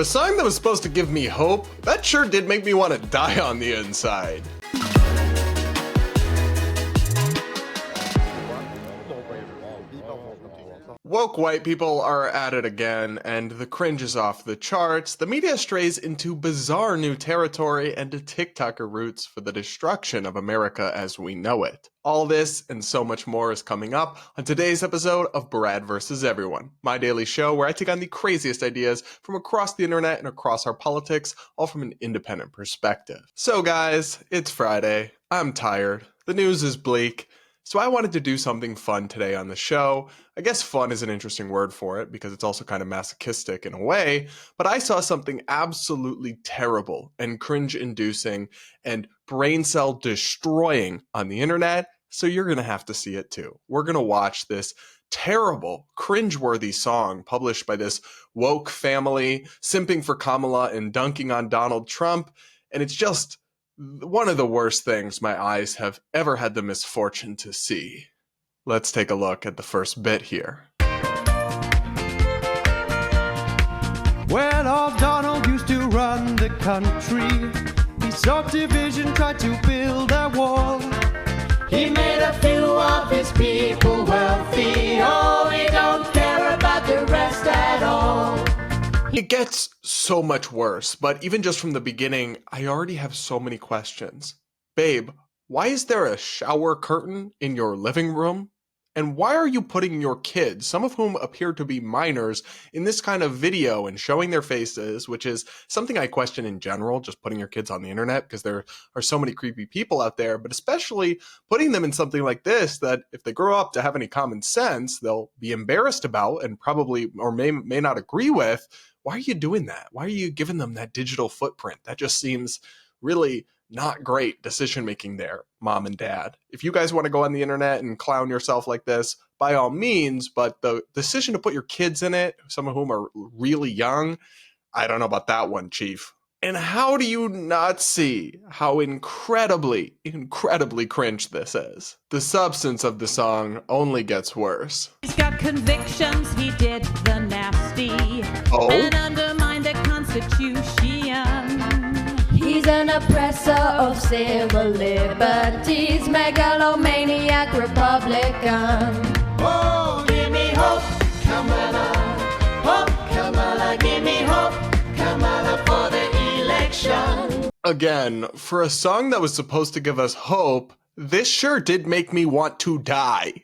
a song that was supposed to give me hope, that sure did make me want to die on the inside. Woke white people are at it again, and the cringe is off the charts. The media strays into bizarre new territory and TikToker roots for the destruction of America as we know it. All this and so much more is coming up on today's episode of Brad vs. Everyone, my daily show where I take on the craziest ideas from across the internet and across our politics, all from an independent perspective. So guys, it's Friday. I'm tired. The news is bleak. So I wanted to do something fun today on the show. I guess fun is an interesting word for it because it's also kind of masochistic in a way, but I saw something absolutely terrible and cringe-inducing and brain cell destroying on the internet, so you're going to have to see it too. We're going to watch this terrible, cringe-worthy song published by this woke family, simping for Kamala and dunking on Donald Trump, and it's just one of the worst things my eyes have ever had the misfortune to see. Let's take a look at the first bit here. Well, old Donald used to run the country. He subdivision tried to build a wall. He made a few of his people wealthy. Oh, he don't care about the rest at all. It gets so much worse, but even just from the beginning, I already have so many questions. Babe, why is there a shower curtain in your living room? And why are you putting your kids, some of whom appear to be minors, in this kind of video and showing their faces, which is something I question in general, just putting your kids on the internet, because there are so many creepy people out there, but especially putting them in something like this that if they grow up to have any common sense, they'll be embarrassed about and probably or may not agree with. Why are you doing that? Why are you giving them that digital footprint? That just seems really not great decision making there, mom and dad. If you guys want to go on the internet and clown yourself like this, by all means, but the decision to put your kids in it, some of whom are really young, I don't know about that one, Chief. And how do you not see how incredibly, incredibly cringe this is? The substance of the song only gets worse. He's got convictions, he did the nasty, and undermined the Constitution. He's an oppressor of civil liberties, megalomaniac Republican. Oh, give me hope, Kamala. Hope, Kamala, give me hope, Kamala, for the election. Again, for a song that was supposed to give us hope, this sure did make me want to die.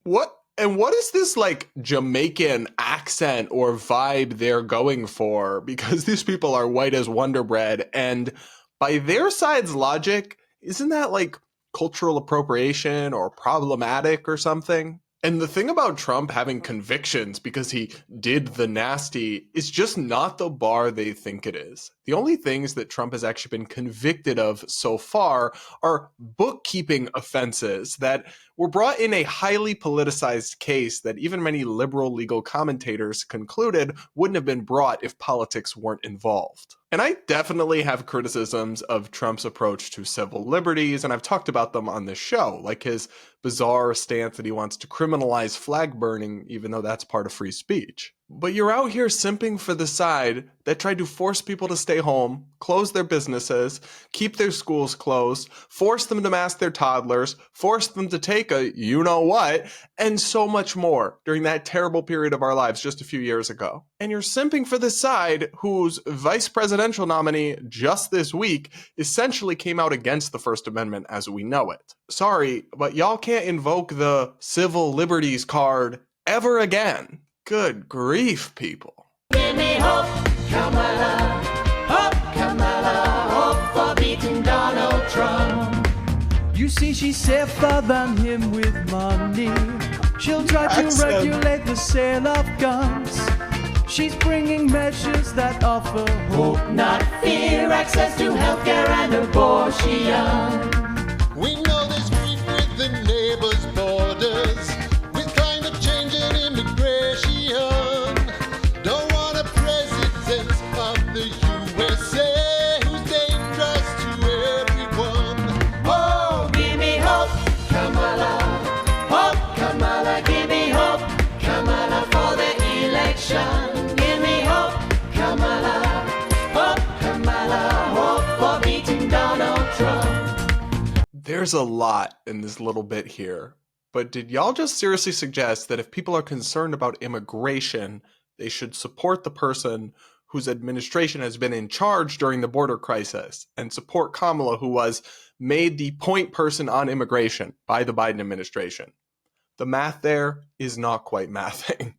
What is this like Jamaican accent or vibe they're going for? Because these people are white as Wonder Bread, and by their side's logic, isn't that like cultural appropriation or problematic or something? And the thing about Trump having convictions because he did the nasty is just not the bar they think it is. The only things that Trump has actually been convicted of so far are bookkeeping offenses that were brought in a highly politicized case that even many liberal legal commentators concluded wouldn't have been brought if politics weren't involved. And I definitely have criticisms of Trump's approach to civil liberties, and I've talked about them on this show, like his bizarre stance that he wants to criminalize flag burning, even though that's part of free speech. But you're out here simping for the side that tried to force people to stay home, close their businesses, keep their schools closed, force them to mask their toddlers, force them to take a you-know-what, and so much more during that terrible period of our lives just a few years ago. And you're simping for the side whose vice presidential nominee just this week essentially came out against the First Amendment as we know it. Sorry, but y'all can't invoke the civil liberties card ever again. Good grief, people. Give me hope, Kamala. Hope, Kamala. Hope for beating Donald Trump. You see, she's safer than him with money. She'll try to regulate the sale of guns. She's bringing measures that offer hope, not fear. Access to healthcare and abortion. We know there's grief with the neighbors' borders, with climate change and immigration. Don't want a president of the USA who's dangerous to everyone. Oh, give me hope, Kamala. Hope, Kamala, give me hope, Kamala, for the election. Give me hope, Kamala. There's a lot in this little bit here, but did y'all just seriously suggest that if people are concerned about immigration, they should support the person whose administration has been in charge during the border crisis and support Kamala, who was made the point person on immigration by the Biden administration? The math there is not quite mathing.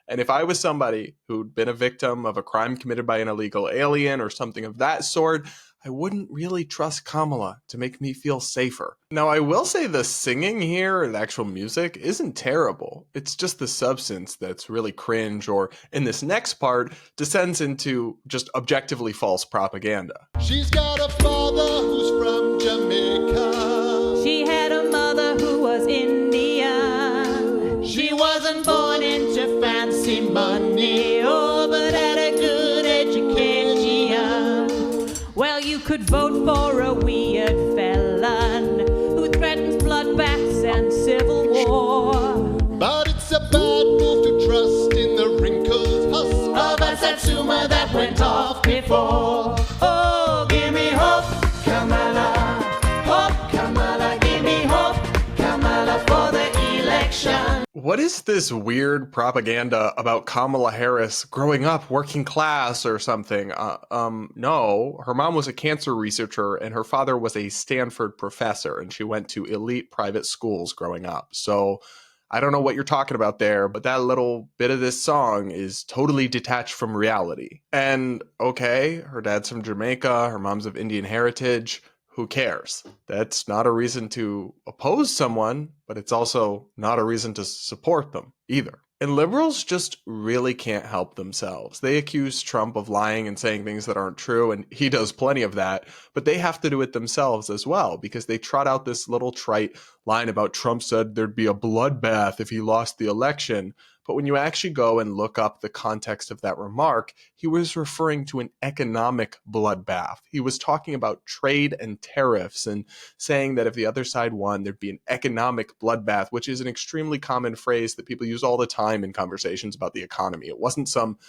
And if I was somebody who'd been a victim of a crime committed by an illegal alien or something of that sort, I wouldn't really trust Kamala to make me feel safer. Now, I will say the singing here, the actual music, isn't terrible. It's just the substance that's really cringe, or in this next part, descends into just objectively false propaganda. She's got a father who's from Jamaica. She had a mother who was Indian. She wasn't born into fancy money, oh, but had a good education. Well, you could vote for a weird felon who threatens bloodbaths and civil war. But it's a bad move to trust in the wrinkled husk Of a Satsuma that went off before. Oh, give me hope, Kamala. Hope, Kamala. Give me hope, Kamala, for the election. What is this weird propaganda about Kamala Harris growing up working class or something? No, her mom was a cancer researcher and her father was a Stanford professor, and she went to elite private schools growing up. So I don't know what you're talking about there, but that little bit of this song is totally detached from reality. And okay, her dad's from Jamaica, her mom's of Indian heritage. Who cares? That's not a reason to oppose someone, but it's also not a reason to support them either. And liberals just really can't help themselves. They accuse Trump of lying and saying things that aren't true, and he does plenty of that, but they have to do it themselves as well, because they trot out this little trite line about Trump said there'd be a bloodbath if he lost the election. But when you actually go and look up the context of that remark, he was referring to an economic bloodbath. He was talking about trade and tariffs and saying that if the other side won, there'd be an economic bloodbath, which is an extremely common phrase that people use all the time in conversations about the economy. It wasn't some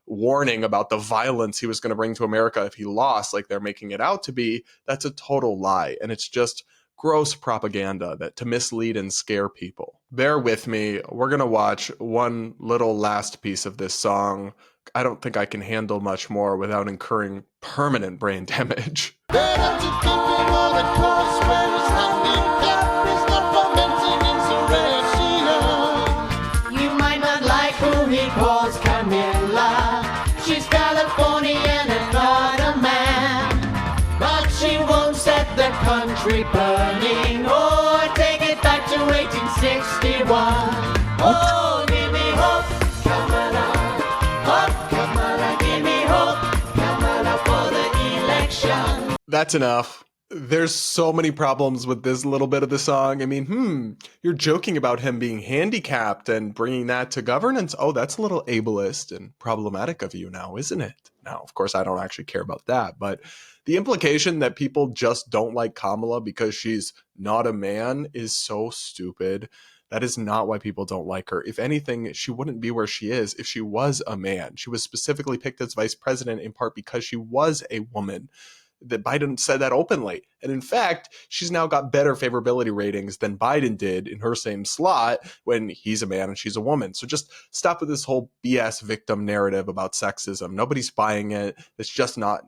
warning about the violence he was going to bring to America if he lost, like they're making it out to be. That's a total lie. And it's just gross propaganda that to mislead and scare people. Bear with me. We're going to watch one little last piece of this song. I don't think I can handle much more without incurring permanent brain damage. Better to keep him on a course where his handicap is not fomenting insurrection. You might not like who he calls Camilla. She's Californian and not a man. But she won't set the country burning or take it back to 1861. Oh, give me hope, Kamala. Hope, Kamala. Give me hope, Kamala, for the election. That's enough. There's so many problems with this little bit of the song. I mean, you're joking about him being handicapped and bringing that to governance. Oh, that's a little ableist and problematic of you now, isn't it? Now, of course, I don't actually care about that, but the implication that people just don't like Kamala because she's not a man is so stupid. That is not why people don't like her. If anything, she wouldn't be where she is if she was a man. She was specifically picked as vice president in part because she was a woman. That Biden said that openly. And in fact, she's now got better favorability ratings than Biden did in her same slot when he's a man and she's a woman. So just stop with this whole BS victim narrative about sexism. Nobody's buying it. It's just not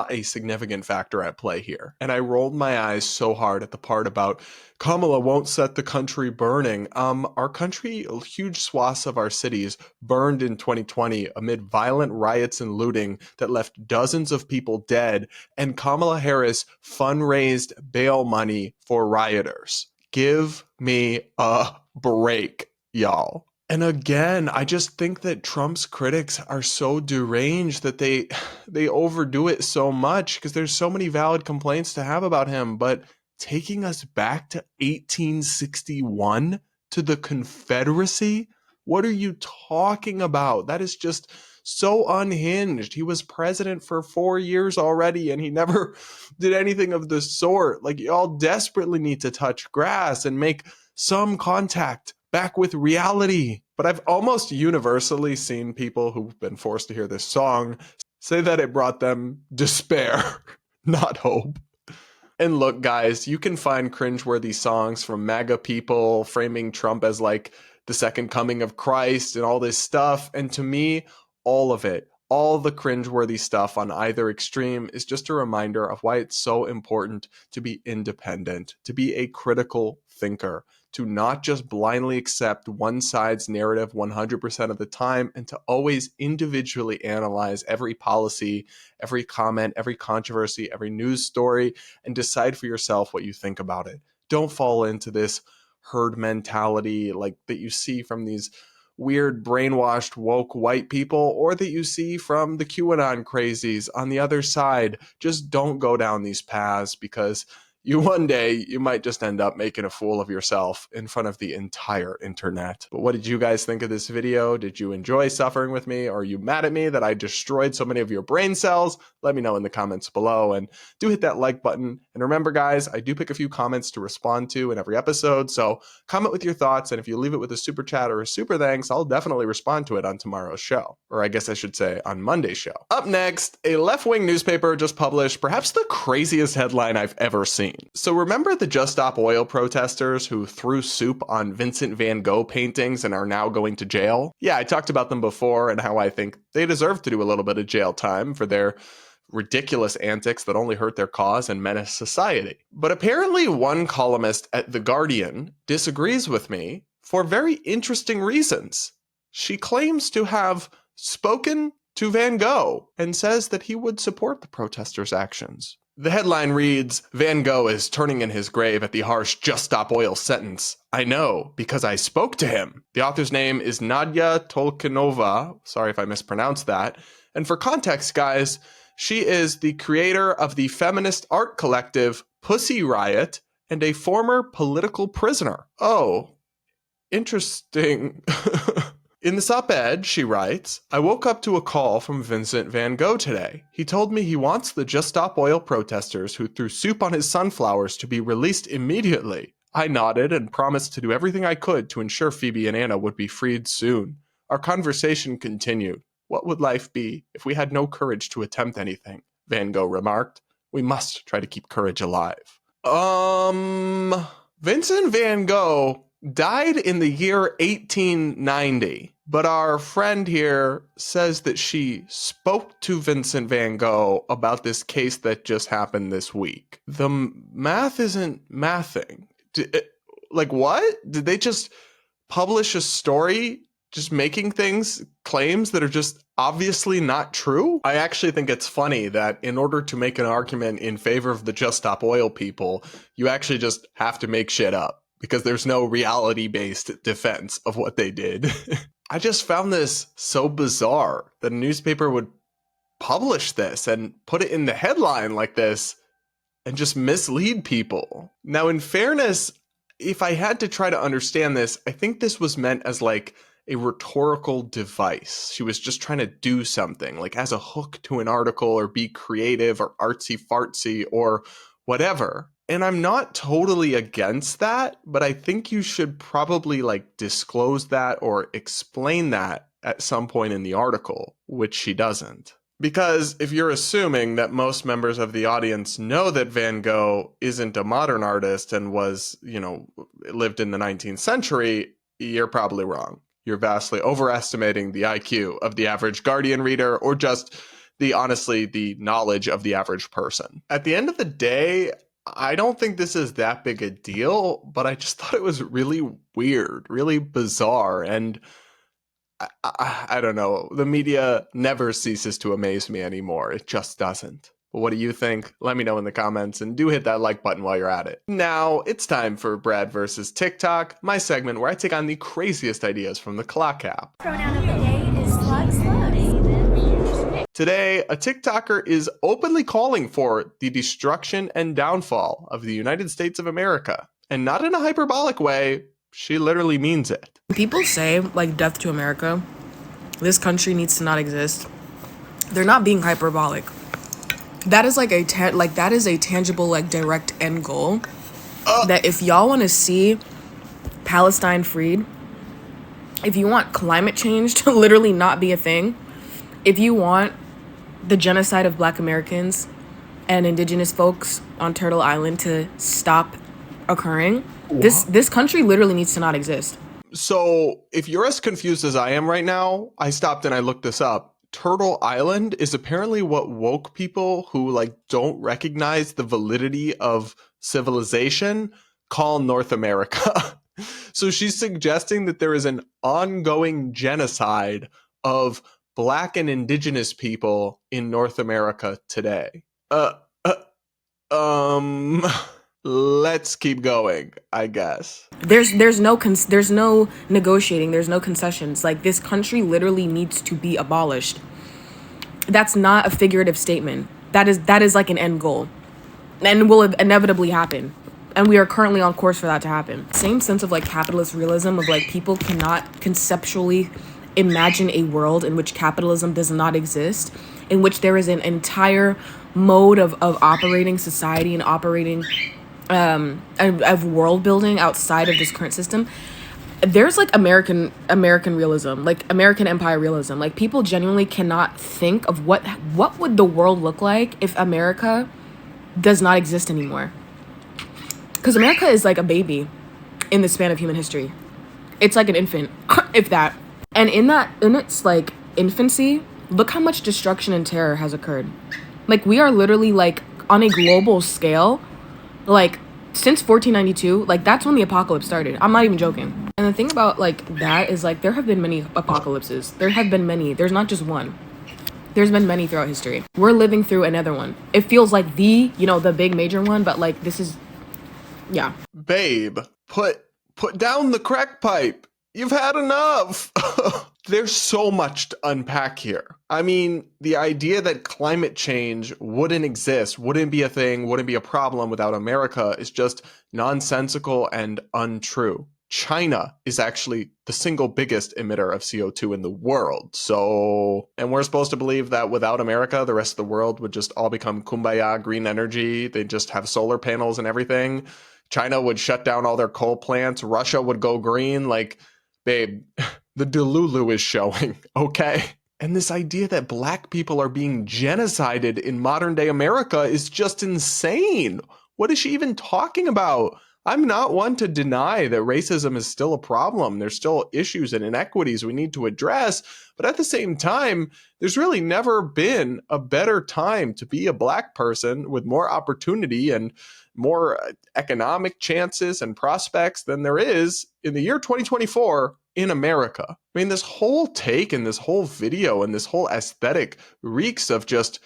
a significant factor at play here. And I rolled my eyes so hard at the part about Kamala won't set the country burning. Our country, huge swaths of our cities burned in 2020 amid violent riots and looting that left dozens of people dead, and Kamala Harris fundraised bail money for rioters. Give me a break, y'all. And again, I just think that Trump's critics are so deranged that they overdo it so much because there's so many valid complaints to have about him. But taking us back to 1861 to the Confederacy, what are you talking about? That is just so unhinged. He was president for 4 years already and he never did anything of the sort. Like, y'all desperately need to touch grass and make some contact back with reality. But I've almost universally seen people who've been forced to hear this song say that it brought them despair, not hope. And look, guys, you can find cringeworthy songs from MAGA people framing Trump as like the second coming of Christ and all this stuff. And to me, all of it, all the cringeworthy stuff on either extreme is just a reminder of why it's so important to be independent, to be a critical thinker, to not just blindly accept one side's narrative 100% of the time, and to always individually analyze every policy, every comment, every controversy, every news story, and decide for yourself what you think about it. Don't fall into this herd mentality like that you see from these weird brainwashed woke white people, or that you see from the QAnon crazies on the other side. Just don't go down these paths, because one day you might just end up making a fool of yourself in front of the entire internet. But what did you guys think of this video? Did you enjoy suffering with me? Or are you mad at me that I destroyed so many of your brain cells? Let me know in the comments below, and do hit that like button. And remember, guys, I do pick a few comments to respond to in every episode, so comment with your thoughts, and if you leave it with a super chat or a super thanks, I'll definitely respond to it on tomorrow's show. Or I guess I should say on Monday's show. Up next, a left-wing newspaper just published perhaps the craziest headline I've ever seen. So remember the Just Stop Oil protesters who threw soup on Vincent van Gogh paintings and are now going to jail? Yeah, I talked about them before and how I think they deserve to do a little bit of jail time for their ridiculous antics that only hurt their cause and menace society. But apparently one columnist at The Guardian disagrees with me for very interesting reasons. She claims to have spoken to Van Gogh and says that he would support the protesters' actions. The headline reads, "Van Gogh is turning in his grave at the harsh Just Stop Oil sentence. I know, because I spoke to him." The author's name is Nadia Tolkinova. Sorry if I mispronounced that. And for context, guys, she is the creator of the feminist art collective Pussy Riot and a former political prisoner. Oh, interesting. In this op-ed, she writes, "I woke up to a call from Vincent van Gogh today. He told me he wants the Just Stop Oil protesters who threw soup on his sunflowers to be released immediately. I nodded and promised to do everything I could to ensure Phoebe and Anna would be freed soon. Our conversation continued. What would life be if we had no courage to attempt anything?" Van Gogh remarked. "We must try to keep courage alive." Vincent van Gogh died in the year 1890. But our friend here says that she spoke to Vincent van Gogh about this case that just happened this week. The math isn't mathing. Like, what? Did they just publish a story just making claims that are just obviously not true? I actually think it's funny that in order to make an argument in favor of the Just Stop Oil people, you actually just have to make shit up, because there's no reality-based defense of what they did. I just found this so bizarre that a newspaper would publish this and put it in the headline like this and just mislead people. Now, in fairness, if I had to try to understand this, I think this was meant as like a rhetorical device. She was just trying to do something, like as a hook to an article, or be creative or artsy-fartsy or whatever. And I'm not totally against that, but I think you should probably like disclose that or explain that at some point in the article, which she doesn't. Because if you're assuming that most members of the audience know that Van Gogh isn't a modern artist and was, lived in the 19th century, you're probably wrong. You're vastly overestimating the IQ of the average Guardian reader, or just the knowledge of the average person. At the end of the day, I don't think this is that big a deal, but I just thought it was really weird, really bizarre, and I don't know. The media never ceases to amaze me anymore. It just doesn't. But what do you think? Let me know in the comments, and do hit that like button while you're at it. Now, it's time for Brad versus TikTok, my segment where I take on the craziest ideas from the Clock app. Pronoun of the day is slug. Today, a TikToker is openly calling for the destruction and downfall of the United States of America. And not in a hyperbolic way, she literally means it. People say, like, death to America, this country needs to not exist. They're not being hyperbolic. That is like that is a tangible, like, direct end goal. That if y'all want to see Palestine freed, if you want climate change to literally not be a thing, if you want the genocide of Black Americans and indigenous folks on Turtle Island to stop occurring, this country literally needs to not exist. So if you're as confused as I am right now, I stopped and I looked this up. Turtle Island is apparently what woke people who like don't recognize the validity of civilization call North America. So she's suggesting that there is an ongoing genocide of Black and indigenous people in North America today. Uh, uh um let's keep going, I guess. There's no negotiating, there's no concessions. Like, this country literally needs to be abolished. That's not a figurative statement. That is like an end goal, and will inevitably happen, and we are currently on course for that to happen. Same sense of like capitalist realism of like people cannot conceptually imagine a world in which capitalism does not exist, in which there is an entire mode of operating society and operating of world building outside of this current system. There's like American realism, like American empire realism. Like, people genuinely cannot think of what would the world look like if America does not exist anymore. Because America is like a baby in the span of human history. It's like an infant, if that. And in its like infancy, look how much destruction and terror has occurred. Like, we are literally like on a global scale, like since 1492, like that's when the apocalypse started. I'm not even joking. And the thing about like that is like there have been many apocalypses. There have been many. There's not just one. There's been many throughout history. We're living through another one. It feels like the big major one, but like this is, yeah. Babe, put down the crack pipe. You've had enough. There's so much to unpack here. I mean, the idea that climate change wouldn't exist, wouldn't be a thing, wouldn't be a problem without America is just nonsensical and untrue. China is actually the single biggest emitter of CO2 in the world. So, and we're supposed to believe that without America, the rest of the world would just all become kumbaya green energy. They'd just have solar panels and everything. China would shut down all their coal plants. Russia would go green. Like, babe, the Delulu is showing, okay? And this idea that Black people are being genocided in modern day America is just insane. What is she even talking about? I'm not one to deny that racism is still a problem. There's still issues and inequities we need to address. But at the same time, there's really never been a better time to be a Black person with more opportunity and more economic chances and prospects than there is in the year 2024 in America. I mean, this whole take and this whole video and this whole aesthetic reeks of just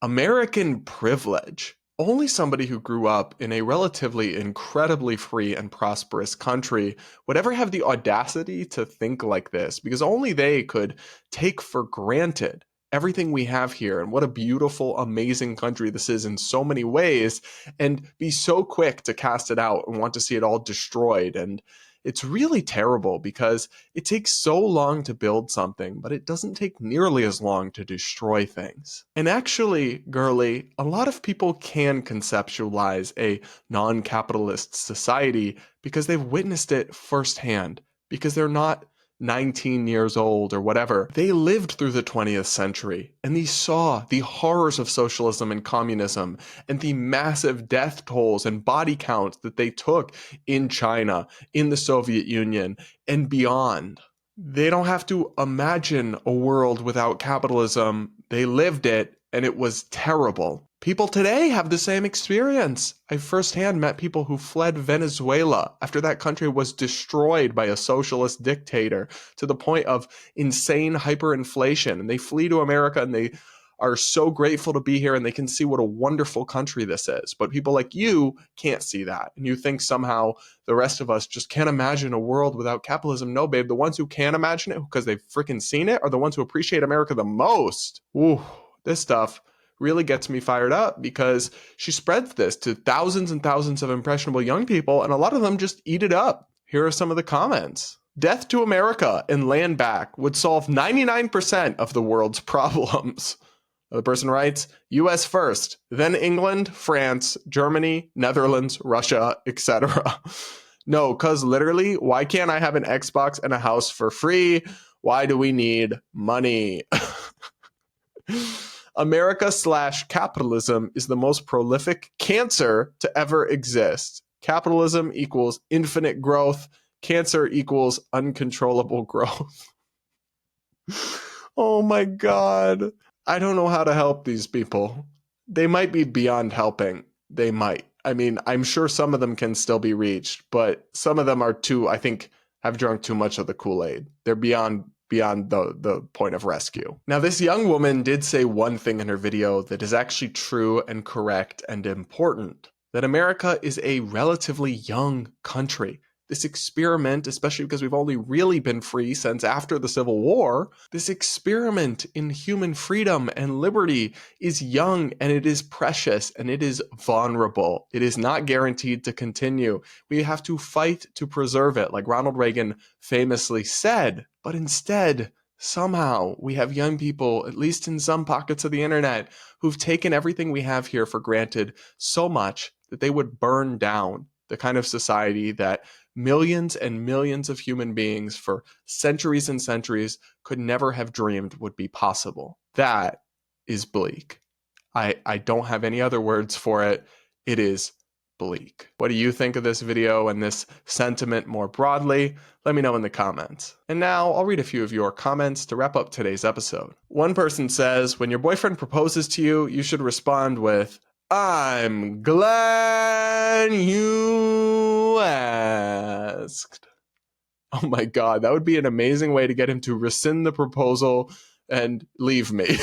American privilege. Only somebody who grew up in a relatively incredibly free and prosperous country would ever have the audacity to think like this, because only they could take for granted everything we have here and what a beautiful, amazing country this is in so many ways, and be so quick to cast it out and want to see it all destroyed. And it's really terrible because it takes so long to build something, but it doesn't take nearly as long to destroy things. And actually, girly, a lot of people can conceptualize a non-capitalist society because they've witnessed it firsthand, because they're not 19 years old or whatever. They lived through the 20th century and they saw the horrors of socialism and communism and the massive death tolls and body counts that they took in China, in the Soviet Union, and beyond. They don't have to imagine a world without capitalism. They lived it, and it was terrible. People today have the same experience. I firsthand met people who fled Venezuela after that country was destroyed by a socialist dictator to the point of insane hyperinflation. And they flee to America and they are so grateful to be here and they can see what a wonderful country this is. But people like you can't see that. And you think somehow the rest of us just can't imagine a world without capitalism. No, babe, the ones who can imagine it because they've freaking seen it are the ones who appreciate America the most. Ooh, this stuff really gets me fired up because she spreads this to thousands and thousands of impressionable young people, and a lot of them just eat it up. Here are some of the comments. Death to America and land back would solve 99% of the world's problems. The person writes, US first, then England, France, Germany, Netherlands, Russia, etc. No, cuz literally, why can't I have an Xbox and a house for free? Why do we need money? America/capitalism is the most prolific cancer to ever exist. Capitalism equals infinite growth. Cancer equals uncontrollable growth. Oh my God. I don't know how to help these people. They might be beyond helping. They might. I mean, I'm sure some of them can still be reached, but some of them are too, I think, have drunk too much of the Kool-Aid. They're beyond the point of rescue. Now, this young woman did say one thing in her video that is actually true and correct and important, that America is a relatively young country. This experiment, especially because we've only really been free since after the Civil War, this experiment in human freedom and liberty is young and it is precious and it is vulnerable. It is not guaranteed to continue. We have to fight to preserve it, like Ronald Reagan famously said. But instead, somehow, we have young people, at least in some pockets of the internet, who've taken everything we have here for granted so much that they would burn down the kind of society that millions and millions of human beings for centuries and centuries could never have dreamed would be possible. That is bleak. I don't have any other words for it. It is bleak. What do you think of this video and this sentiment more broadly? Let me know in the comments. And now I'll read a few of your comments to wrap up today's episode. One person says, when your boyfriend proposes to you, you should respond with, I'm glad you asked. Oh my God, that would be an amazing way to get him to rescind the proposal and leave me.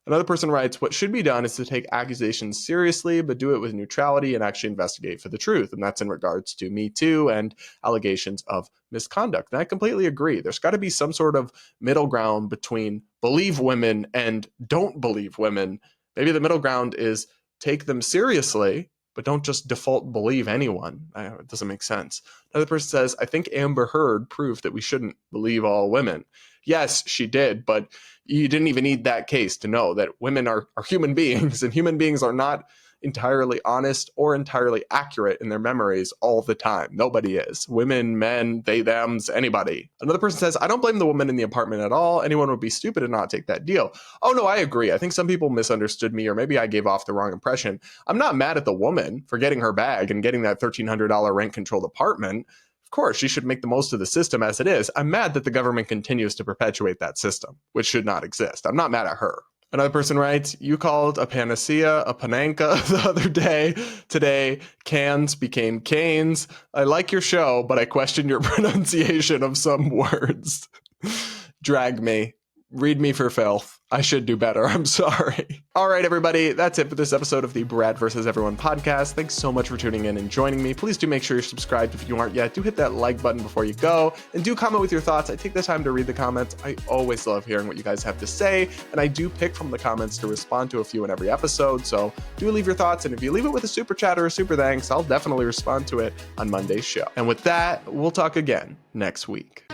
Another person writes, what should be done is to take accusations seriously, but do it with neutrality and actually investigate for the truth. And that's in regards to Me Too and allegations of misconduct. And I completely agree. There's got to be some sort of middle ground between believe women and don't believe women. Maybe the middle ground is take them seriously, but don't just default believe anyone. It doesn't make sense. Another person says, I think Amber Heard proved that we shouldn't believe all women. Yes, she did, but you didn't even need that case to know that women are human beings, and human beings are not entirely honest or entirely accurate in their memories all the time. Nobody is. Women, men, they, thems, anybody. Another person says, I don't blame the woman in the apartment at all. Anyone would be stupid to not take that deal. Oh no, I agree. I think some people misunderstood me, or maybe I gave off the wrong impression. I'm not mad at the woman for getting her bag and getting that $1,300 rent-controlled apartment. Of course, she should make the most of the system as it is. I'm mad that the government continues to perpetuate that system, which should not exist. I'm not mad at her. Another person writes, you called a panacea a pananka the other day. Today, cans became canes. I like your show, but I question your pronunciation of some words. Drag me. Read me for filth. I should do better. I'm sorry. All right, everybody. That's it for this episode of the Brad vs. Everyone podcast. Thanks so much for tuning in and joining me. Please do make sure you're subscribed if you aren't yet. Do hit that like button before you go. And do comment with your thoughts. I take the time to read the comments. I always love hearing what you guys have to say. And I do pick from the comments to respond to a few in every episode. So do leave your thoughts. And if you leave it with a super chat or a super thanks, I'll definitely respond to it on Monday's show. And with that, we'll talk again next week.